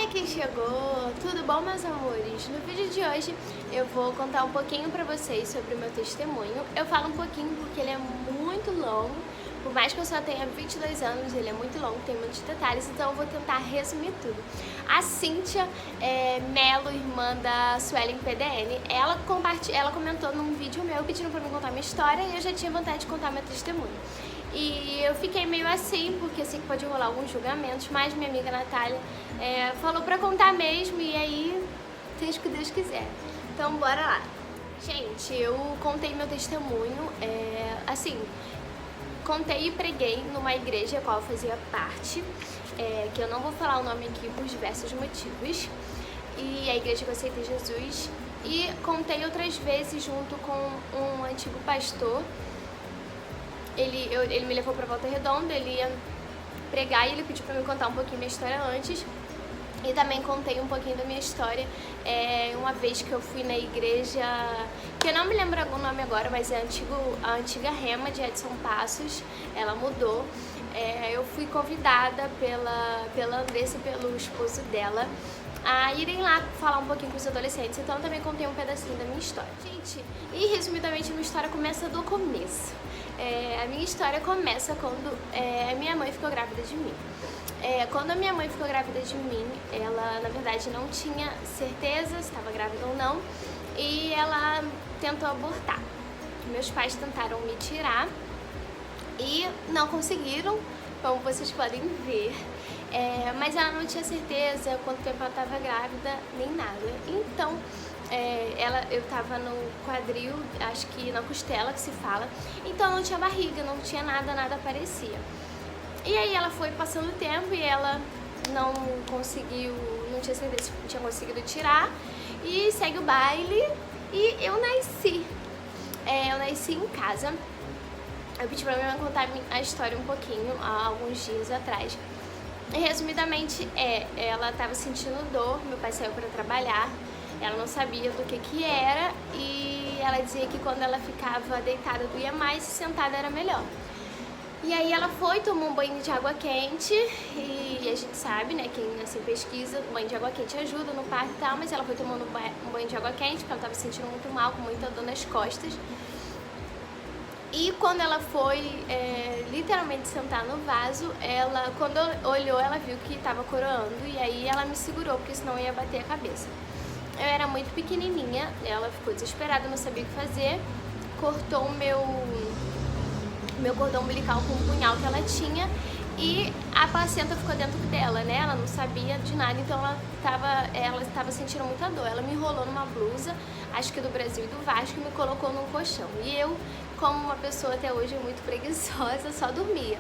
Olha quem chegou! Tudo bom, meus amores? No vídeo de hoje eu vou contar um pouquinho pra vocês sobre o meu testemunho. Eu falo um pouquinho porque ele é muito longo, por mais que eu só tenha 22 anos, ele é muito longo, tem muitos detalhes, então eu vou tentar resumir tudo. A Cíntia Melo, irmã da Suelen PDN, ela comentou num vídeo meu pedindo pra mim contar minha história e eu já tinha vontade de contar meu testemunho. E eu fiquei meio assim, porque eu sei que pode rolar alguns julgamentos, mas minha amiga Natália falou pra contar mesmo, e aí, seja o que Deus quiser. Então, bora lá. Gente, eu contei meu testemunho, assim, contei e preguei numa igreja a qual eu fazia parte, que eu não vou falar o nome aqui por diversos motivos, e a igreja que eu aceitei Jesus, e contei outras vezes junto com um antigo pastor. Ele me levou pra Volta Redonda, ele ia pregar e ele pediu pra me contar um pouquinho minha história antes. E também contei um pouquinho da minha história uma vez que eu fui na igreja, que eu não me lembro o nome agora, mas é a antiga Rema de Edson Passos, ela mudou. Eu fui convidada pela Andressa e pelo esposo dela a irem lá falar um pouquinho com os adolescentes, então eu também contei um pedacinho da minha história. Gente, e resumidamente a minha história começa do começo. A minha história começa quando a minha mãe ficou grávida de mim. Quando a minha mãe ficou grávida de mim, ela na verdade não tinha certeza se estava grávida ou não, e ela tentou abortar. Meus pais tentaram me tirar e não conseguiram, como vocês podem ver. Mas ela não tinha certeza quanto tempo ela estava grávida, nem nada. Então, eu tava no quadril, acho que na costela que se fala, então não tinha barriga, não tinha nada aparecia. E aí ela foi passando o tempo e ela não tinha certeza se tinha conseguido tirar, e segue o baile, e eu nasci. Eu nasci em casa. Eu pedi pra minha mãe contar a história um pouquinho, há alguns dias atrás. E, resumidamente, ela estava sentindo dor, meu pai saiu para trabalhar, ela não sabia do que era, e ela dizia que quando ela ficava deitada doía mais e sentada era melhor. E aí ela foi, tomou um banho de água quente, e a gente sabe, né, quem assim pesquisa, o banho de água quente ajuda no parto e tal, mas ela foi tomando um banho de água quente porque ela estava se sentindo muito mal, com muita dor nas costas. E quando ela foi literalmente sentar no vaso, quando olhou, ela viu que estava coroando, e aí ela me segurou, porque senão eu ia bater a cabeça. Eu era muito pequenininha, ela ficou desesperada, não sabia o que fazer, cortou o meu cordão umbilical com um punhal que ela tinha, e a placenta ficou dentro dela, né? Ela não sabia de nada, então ela estava sentindo muita dor. Ela me enrolou numa blusa, acho que do Brasil e do Vasco, e me colocou num colchão. E eu, como uma pessoa até hoje muito preguiçosa, só dormia.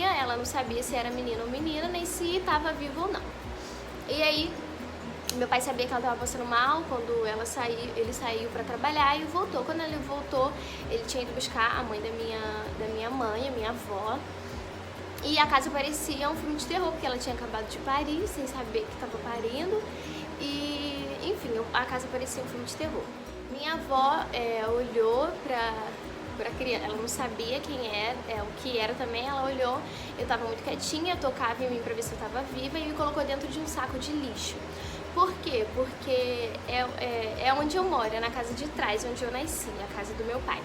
Ela não sabia se era menino ou menina, nem se estava viva ou não. E aí, meu pai sabia que ela estava passando mal quando ele saiu para trabalhar e voltou. Quando ele voltou, ele tinha ido buscar a mãe da minha mãe, a minha avó. E a casa parecia um filme de terror, porque ela tinha acabado de parir, sem saber que estava parindo. E, enfim, a casa parecia um filme de terror. Minha avó olhou pra criança, ela não sabia o que era também, ela olhou, eu tava muito quietinha, tocava em mim pra ver se eu tava viva e me colocou dentro de um saco de lixo. Por quê? Porque é onde eu moro, é na casa de trás, onde eu nasci, a casa do meu pai.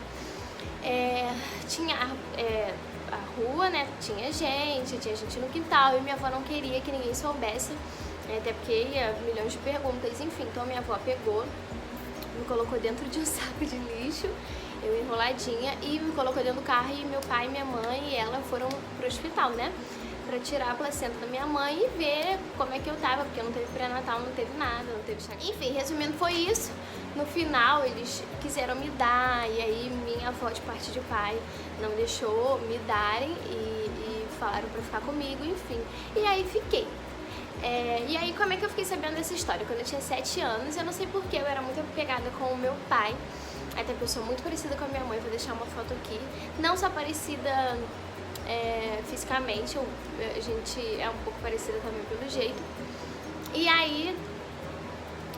Tinha a rua, né, tinha gente no quintal, e minha avó não queria que ninguém soubesse, até porque ia milhões de perguntas, enfim. Então minha avó pegou, me colocou dentro de um saco de lixo, eu enroladinha, e me colocou dentro do carro, e meu pai, minha mãe e ela foram pro hospital, né, pra tirar a placenta da minha mãe e ver como é que eu tava, porque não teve pré-natal, não teve nada, não teve chá. Enfim, resumindo, foi isso. No final, eles quiseram me dar, e aí minha avó, de parte de pai, não deixou me darem, e falaram pra ficar comigo, enfim. E aí fiquei. E aí, como é que eu fiquei sabendo dessa história? Quando eu tinha 7 anos, eu não sei porquê, eu era muito apegada com o meu pai, até porque eu sou muito parecida com a minha mãe, vou deixar uma foto aqui. Não só parecida fisicamente, a gente é um pouco parecida também pelo jeito. E aí,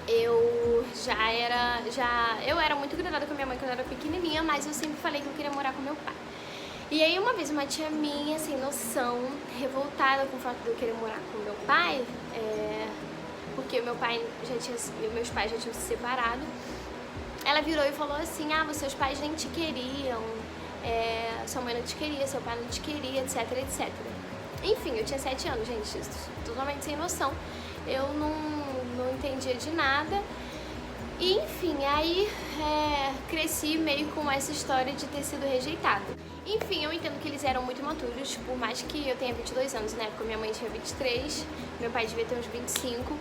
eu era muito grudada com a minha mãe quando eu era pequenininha, mas eu sempre falei que eu queria morar com meu pai. E aí uma vez uma tia minha, sem noção, revoltada com o fato de eu querer morar com meu pai, porque meus pais já tinham se separado. Ela virou e falou assim, ah, seus pais nem te queriam, sua mãe não te queria, seu pai não te queria, etc, etc. Enfim, eu tinha 7 anos, gente, totalmente sem noção. Eu não entendia de nada. E, enfim, aí cresci meio com essa história de ter sido rejeitada. Enfim, eu entendo que eles eram muito imaturos, por mais que eu tenha 22 anos, na época minha mãe tinha 23, meu pai devia ter uns 25.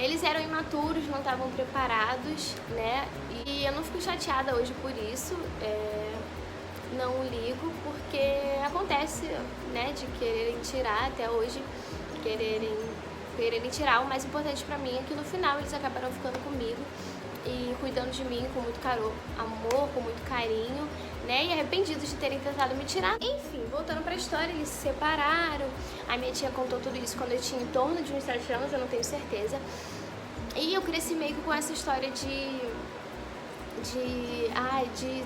Eles eram imaturos, não estavam preparados, né? E eu não fico chateada hoje por isso, não ligo, porque acontece, né, de quererem tirar até hoje, quererem tirar. O mais importante pra mim é que no final eles acabaram ficando comigo e cuidando de mim com muito amor, com muito carinho, né, e arrependidos de terem tentado me tirar. Enfim, voltando pra história, eles se separaram, a minha tia contou tudo isso quando eu tinha em torno de uns 7 anos, eu não tenho certeza, e eu cresci meio que com essa história de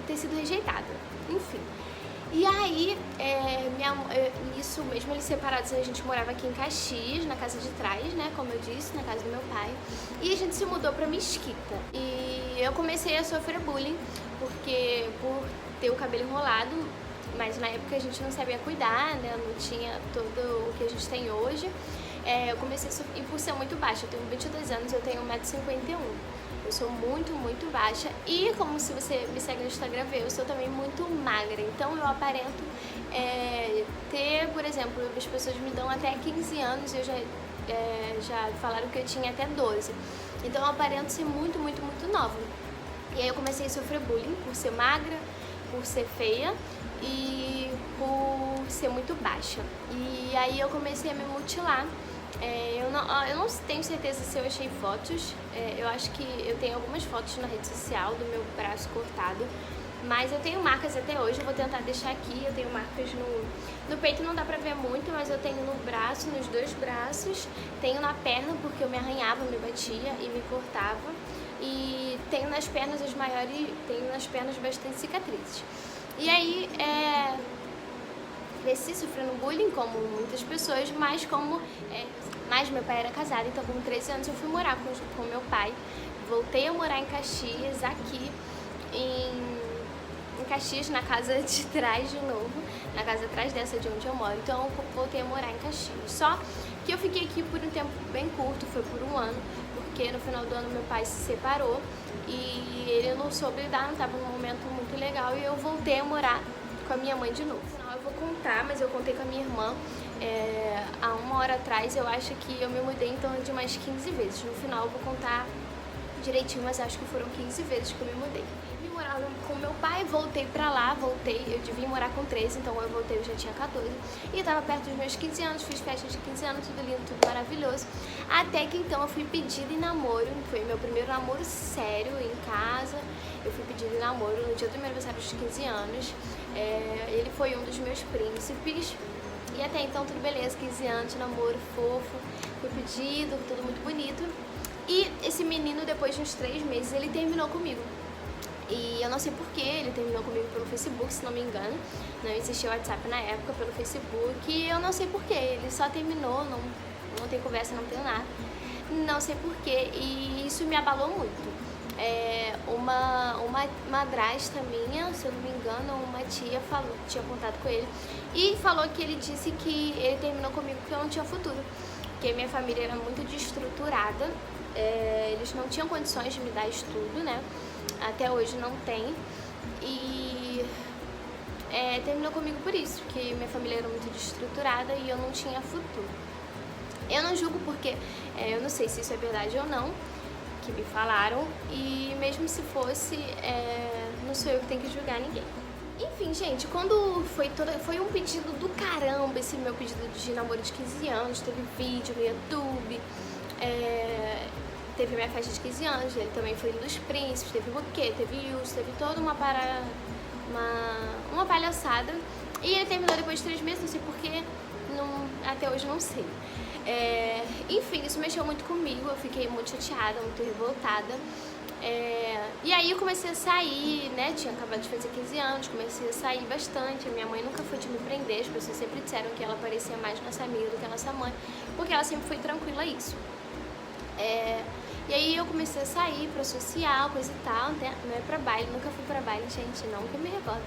ter sido rejeitada, enfim. E aí, isso mesmo, eles separados, a gente morava aqui em Caxias, na casa de trás, né, como eu disse, na casa do meu pai. E a gente se mudou pra Mesquita. E eu comecei a sofrer bullying, por ter o cabelo enrolado, mas na época a gente não sabia cuidar, né, não tinha todo o que a gente tem hoje. Eu comecei a sofrer, e por ser muito baixa, eu tenho 22 anos, eu tenho 1,51 m. Eu sou muito, muito baixa e, como se você me segue no Instagram vê, eu sou também muito magra. Então eu aparento ter, por exemplo, as pessoas me dão até 15 anos e eu já falaram que eu tinha até 12. Então eu aparento ser muito, muito, muito nova. E aí eu comecei a sofrer bullying por ser magra, por ser feia e por ser muito baixa. E aí eu comecei a me mutilar. Eu não tenho certeza se eu achei fotos, eu acho que eu tenho algumas fotos na rede social do meu braço cortado, mas eu tenho marcas até hoje, eu vou tentar deixar aqui, eu tenho marcas no peito, não dá pra ver muito, mas eu tenho no braço, nos 2 braços, tenho na perna porque eu me arranhava, me batia e me cortava, e tenho nas pernas tenho nas pernas bastante cicatrizes. E aí, cresci sofrendo bullying, como muitas pessoas, mas meu pai era casado, então com 13 anos eu fui morar com meu pai. Voltei a morar em Caxias, aqui em Caxias, na casa de trás de novo, na casa atrás dessa de onde eu moro. Então eu voltei a morar em Caxias. Só que eu fiquei aqui por um tempo bem curto, foi por 1 ano, porque no final do ano meu pai se separou e ele não soube lidar, não estava num momento muito legal, e eu voltei a morar com a minha mãe de novo. Eu vou contar, mas eu contei com a minha irmã há 1 hora atrás. Eu acho que eu me mudei em torno de umas 15 vezes. No final eu vou contar direitinho, mas acho que foram 15 vezes que eu me mudei. Eu vim morar com meu pai, voltei pra lá, eu devia morar com 13, então eu voltei, eu já tinha 14. E eu tava perto dos meus 15 anos, fiz festa de 15 anos, tudo lindo, tudo maravilhoso. Até que então eu fui pedida em namoro, foi meu primeiro namoro sério em casa. Eu fui pedida em namoro no dia do meu aniversário dos 15 anos. Ele foi um dos meus príncipes. E até então tudo beleza, 15 anos, namoro fofo, fui pedido, tudo muito bonito. E esse menino, depois de uns 3 meses, ele terminou comigo. E eu não sei porquê, ele terminou comigo pelo Facebook, se não me engano. Não existia WhatsApp na época, pelo Facebook. E eu não sei porquê, ele só terminou, não tem conversa, não tem nada. Não sei porquê, e isso me abalou muito. Uma madrasta minha, se eu não me engano, uma tia tinha contato com ele e falou que ele disse que ele terminou comigo porque eu não tinha futuro, porque minha família era muito desestruturada, eles não tinham condições de me dar estudo, né? Até hoje não tem, e terminou comigo por isso, que minha família era muito desestruturada e eu não tinha futuro. Eu não julgo porque eu não sei se isso é verdade ou não, que me falaram, e mesmo se fosse, não sou eu que tenho que julgar ninguém. Enfim, gente, quando foi um pedido do caramba, esse meu pedido de namoro de 15 anos, teve vídeo no YouTube, teve minha festa de 15 anos, ele também foi um dos príncipes, teve buquê, teve isso, teve toda uma palhaçada, e ele terminou depois de 3 meses, não sei porquê, até hoje não sei. Enfim, isso mexeu muito comigo, eu fiquei muito chateada, muito revoltada. E aí eu comecei a sair, né, tinha acabado de fazer 15 anos, comecei a sair bastante. A minha mãe nunca foi de me prender, as pessoas sempre disseram que ela parecia mais nossa amiga do que a nossa mãe, porque ela sempre foi tranquila a isso. E aí eu comecei a sair pra social, coisa e tal, né? Não é pra baile, nunca fui pra baile, gente, não que eu me recordo.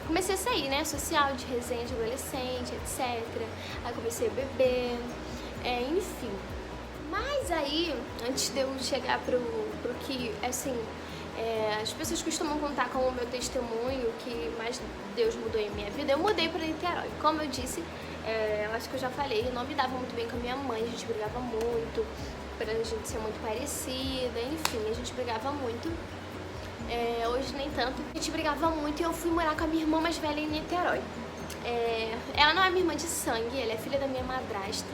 Comecei a sair, né, social, de resenha de adolescente, etc. Aí comecei a beber, enfim. Mas aí, antes de eu chegar pro que, assim, as pessoas costumam contar como o meu testemunho, que mais Deus mudou em minha vida, eu mudei pra Niterói. Como eu disse, eu acho que eu já falei, eu não me dava muito bem com a minha mãe, a gente brigava muito, pra gente ser muito parecida, enfim, a gente brigava muito. Hoje nem tanto. A gente brigava muito e eu fui morar com a minha irmã mais velha em Niterói. Ela não é minha irmã de sangue, ela é filha da minha madrasta,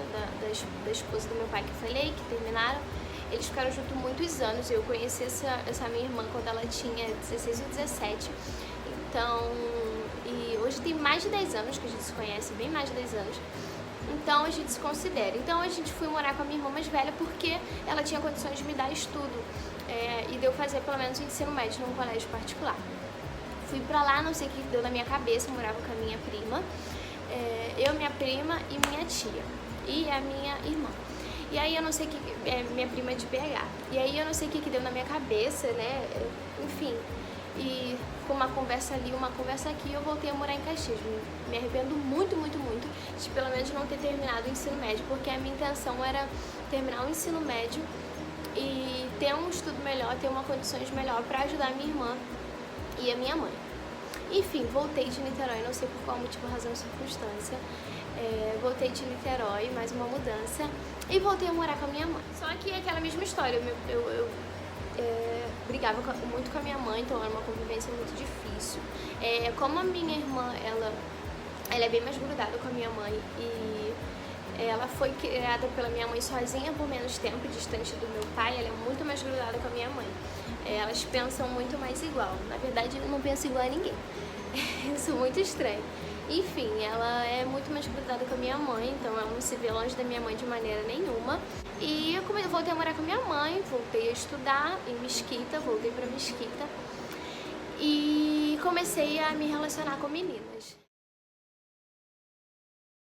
da esposa do meu pai que eu falei, que terminaram. Eles ficaram juntos muitos anos. Eu conheci essa minha irmã quando ela tinha 16 ou 17. Então, e hoje tem mais de 10 anos que a gente se conhece, bem mais de 10 anos. Então a gente se considera. Então a gente foi morar com a minha irmã mais velha porque ela tinha condições de me dar estudo. E deu fazer pelo menos o ensino médio num colégio particular. Fui pra lá, não sei o que deu na minha cabeça, morava com a minha prima. Eu, minha prima e minha tia. E a minha irmã. E aí eu não sei o que... minha prima é de BH. E aí eu não sei o que deu na minha cabeça, né? Enfim. E com uma conversa ali, uma conversa aqui, eu voltei a morar em Caxias. Me arrependo muito, muito, muito de pelo menos não ter terminado o ensino médio, porque a minha intenção era terminar o ensino médio e ter um estudo melhor, ter uma condições melhor para ajudar a minha irmã e a minha mãe. Enfim, voltei de Niterói, não sei por qual motivo, razão ou circunstância. Voltei de Niterói, mais uma mudança, e voltei a morar com a minha mãe. Só que é aquela mesma história, eu brigava muito com a minha mãe, então era uma convivência muito difícil. Como a minha irmã, ela é bem mais grudada com a minha mãe e ela foi criada pela minha mãe sozinha por menos tempo, distante do meu pai, ela é muito mais grudada com a minha mãe. Elas pensam muito mais igual. Na verdade, eu não penso igual a ninguém. Isso é muito estranho. Enfim, ela é muito mais grudada com a minha mãe, então ela não se vê longe da minha mãe de maneira nenhuma. E eu voltei a morar com a minha mãe, voltei a estudar em Mesquita, voltei pra Mesquita e comecei a me relacionar com meninas.